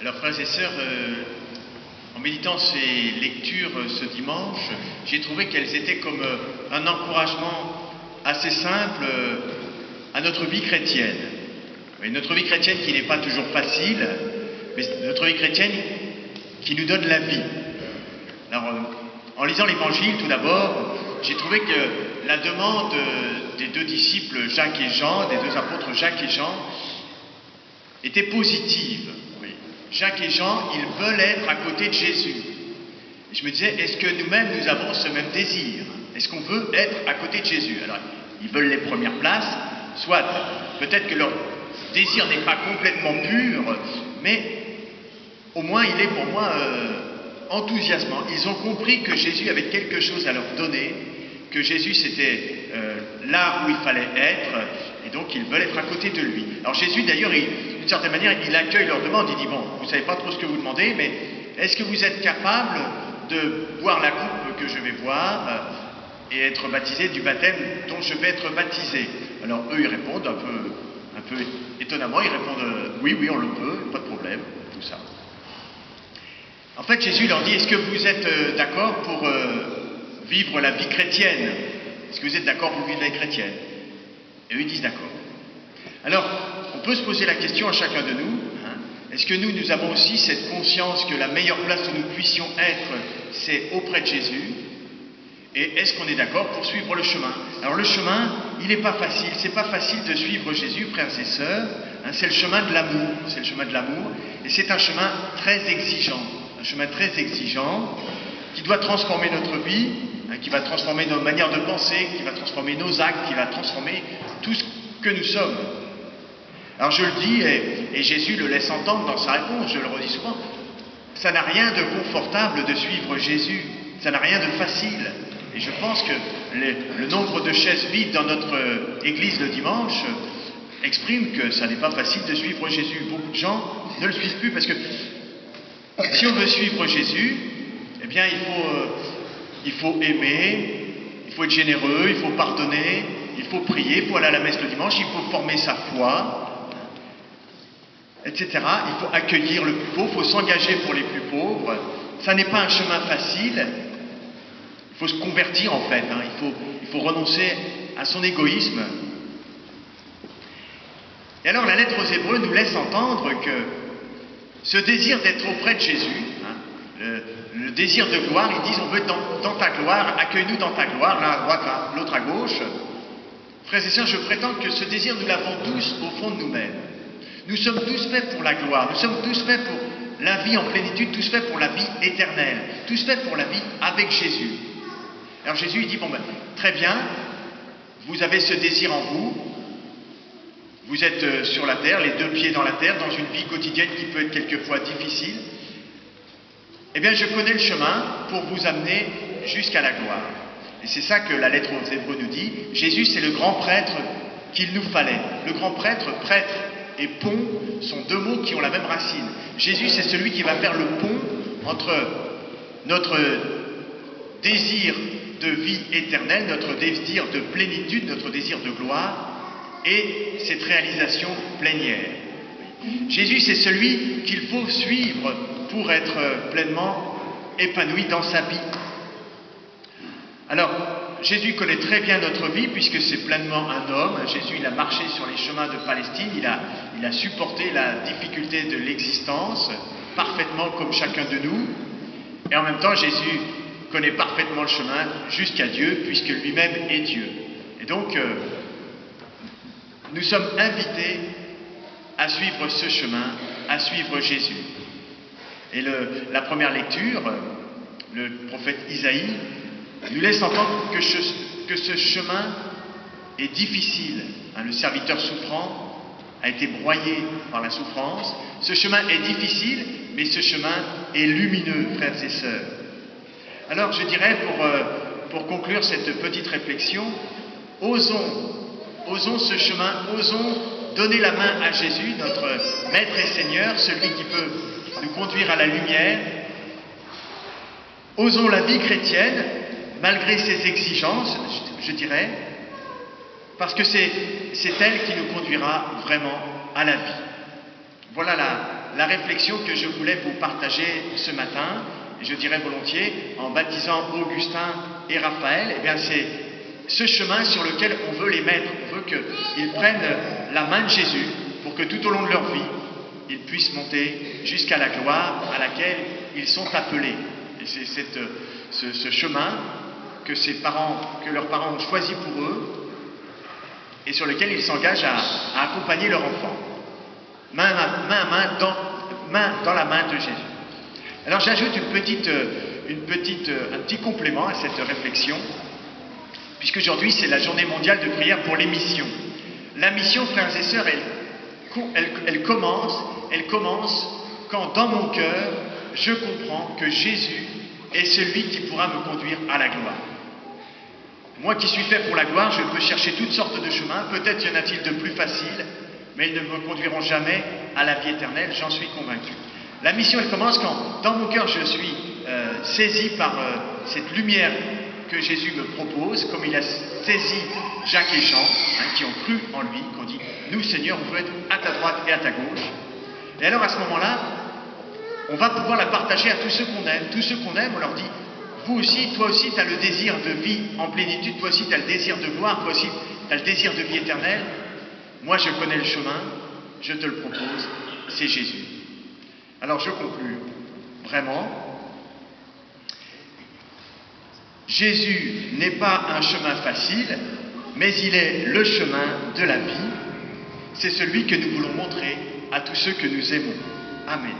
Alors, frères et sœurs, en méditant ces lectures ce dimanche, j'ai trouvé qu'elles étaient comme un encouragement assez simple à notre vie chrétienne. Et notre vie chrétienne qui n'est pas toujours facile, mais notre vie chrétienne qui nous donne la vie. Alors, en lisant l'Évangile, tout d'abord, j'ai trouvé que la demande des deux disciples, Jacques et Jean, des deux apôtres Jacques et Jean, était positive. Oui. Jacques et Jean, ils veulent être à côté de Jésus. Et je me disais, est-ce que nous-mêmes, nous avons ce même désir? Est-ce qu'on veut être à côté de Jésus? Alors, ils veulent les premières places, soit peut-être que leur désir n'est pas complètement pur, mais au moins il est pour moi enthousiasmant. Ils ont compris que Jésus avait quelque chose à leur donner, que Jésus c'était là où il fallait être, et donc ils veulent être à côté de lui. Alors Jésus d'ailleurs, d'une certaine manière, il accueille leur demande, il dit, bon, vous ne savez pas trop ce que vous demandez, mais est-ce que vous êtes capable de boire la coupe que je vais boire et être baptisé du baptême dont je vais être baptisé? Alors eux, ils répondent un peu étonnamment, ils répondent, oui, on le peut, pas de problème, tout ça. En fait, Jésus leur dit, est-ce que vous êtes d'accord pour vivre la vie chrétienne? Est-ce que vous êtes d'accord pour vivre la vie chrétienne? Et eux, ils disent d'accord. Alors, on peut se poser la question à chacun de nous, est-ce que nous avons aussi cette conscience que la meilleure place où nous puissions être, c'est auprès de Jésus? Et est-ce qu'on est d'accord pour suivre le chemin? Alors le chemin, il n'est pas facile, c'est pas facile de suivre Jésus, frères et sœurs, c'est le chemin de l'amour, et c'est un chemin très exigeant. Un chemin très exigeant qui doit transformer notre vie, qui va transformer nos manières de penser, qui va transformer nos actes, qui va transformer tout ce que nous sommes. Alors je le dis, et Jésus le laisse entendre dans sa réponse, je le redis souvent, ça n'a rien de confortable de suivre Jésus, ça n'a rien de facile. Et je pense que le nombre de chaises vides dans notre église le dimanche exprime que ça n'est pas facile de suivre Jésus. Beaucoup de gens ne le suivent plus parce que si on veut suivre Jésus, eh bien il faut aimer, il faut être généreux, il faut pardonner, il faut prier, il faut aller à la messe le dimanche, il faut former sa foi, etc. Il faut accueillir le plus pauvre, il faut s'engager pour les plus pauvres. Ça n'est pas un chemin facile. Il faut se convertir en fait, il faut renoncer à son égoïsme. Et alors la lettre aux Hébreux nous laisse entendre que ce désir d'être auprès de Jésus, le désir de gloire, ils disent on veut être dans ta gloire, accueille-nous dans ta gloire, l'un à droite, l'autre à gauche. Frères et sœurs, je prétends que ce désir nous l'avons tous au fond de nous-mêmes. Nous sommes tous faits pour la gloire, nous sommes tous faits pour la vie en plénitude, tous faits pour la vie éternelle, tous faits pour la vie avec Jésus. Alors Jésus il dit, bon ben, très bien, vous avez ce désir en vous, vous êtes sur la terre, les deux pieds dans la terre, dans une vie quotidienne qui peut être quelquefois difficile. Eh bien je connais le chemin pour vous amener jusqu'à la gloire. Et c'est ça que la lettre aux Hébreux nous dit, Jésus c'est le grand prêtre qu'il nous fallait. Le grand prêtre, prêtre et pont sont deux mots qui ont la même racine. Jésus c'est celui qui va faire le pont entre notre désir de vie éternelle, notre désir de plénitude, notre désir de gloire et cette réalisation plénière. Jésus, c'est celui qu'il faut suivre pour être pleinement épanoui dans sa vie. Alors, Jésus connaît très bien notre vie puisque c'est pleinement un homme. Jésus, il a marché sur les chemins de Palestine, il a supporté la difficulté de l'existence parfaitement comme chacun de nous. Et en même temps, Jésus connaît parfaitement le chemin jusqu'à Dieu, puisque lui-même est Dieu. Et donc, nous sommes invités à suivre ce chemin, à suivre Jésus. Et la première lecture, le prophète Isaïe, nous laisse entendre que ce chemin est difficile. Le serviteur souffrant a été broyé par la souffrance. Ce chemin est difficile, mais ce chemin est lumineux, frères et sœurs. Alors je dirais, pour conclure cette petite réflexion, osons ce chemin, osons donner la main à Jésus, notre Maître et Seigneur, celui qui peut nous conduire à la lumière. Osons la vie chrétienne, malgré ses exigences, je dirais, parce que c'est elle qui nous conduira vraiment à la vie. Voilà la réflexion que je voulais vous partager ce matin, et je dirais volontiers, en baptisant Augustin et Raphaël, eh bien c'est ce chemin sur lequel on veut les mettre. On veut qu'ils prennent la main de Jésus pour que tout au long de leur vie, ils puissent monter jusqu'à la gloire à laquelle ils sont appelés. Et c'est ce chemin que leurs parents ont choisi pour eux et sur lequel ils s'engagent à accompagner leur enfant, main à main, dans la main de Jésus. Alors j'ajoute un petit complément à cette réflexion, puisqu'aujourd'hui c'est la journée mondiale de prière pour les missions. La mission, frères et sœurs, elle commence quand dans mon cœur, je comprends que Jésus est celui qui pourra me conduire à la gloire. Moi qui suis fait pour la gloire, je peux chercher toutes sortes de chemins, peut-être y en a-t-il de plus faciles, mais ils ne me conduiront jamais à la vie éternelle, j'en suis convaincu. La mission, elle commence quand, dans mon cœur, je suis saisi par cette lumière que Jésus me propose, comme il a saisi Jacques et Jean, qui ont cru en lui, qui ont dit « Nous, Seigneur, on veut être à ta droite et à ta gauche ». Et alors, à ce moment-là, on va pouvoir la partager à tous ceux qu'on aime. Tous ceux qu'on aime, on leur dit « Vous aussi, toi aussi, tu as le désir de vie en plénitude, toi aussi, tu as le désir de gloire, toi aussi, tu as le désir de vie éternelle. Moi, je connais le chemin, je te le propose, c'est Jésus. » Alors, je conclus. Vraiment, Jésus n'est pas un chemin facile, mais il est le chemin de la vie. C'est celui que nous voulons montrer à tous ceux que nous aimons. Amen.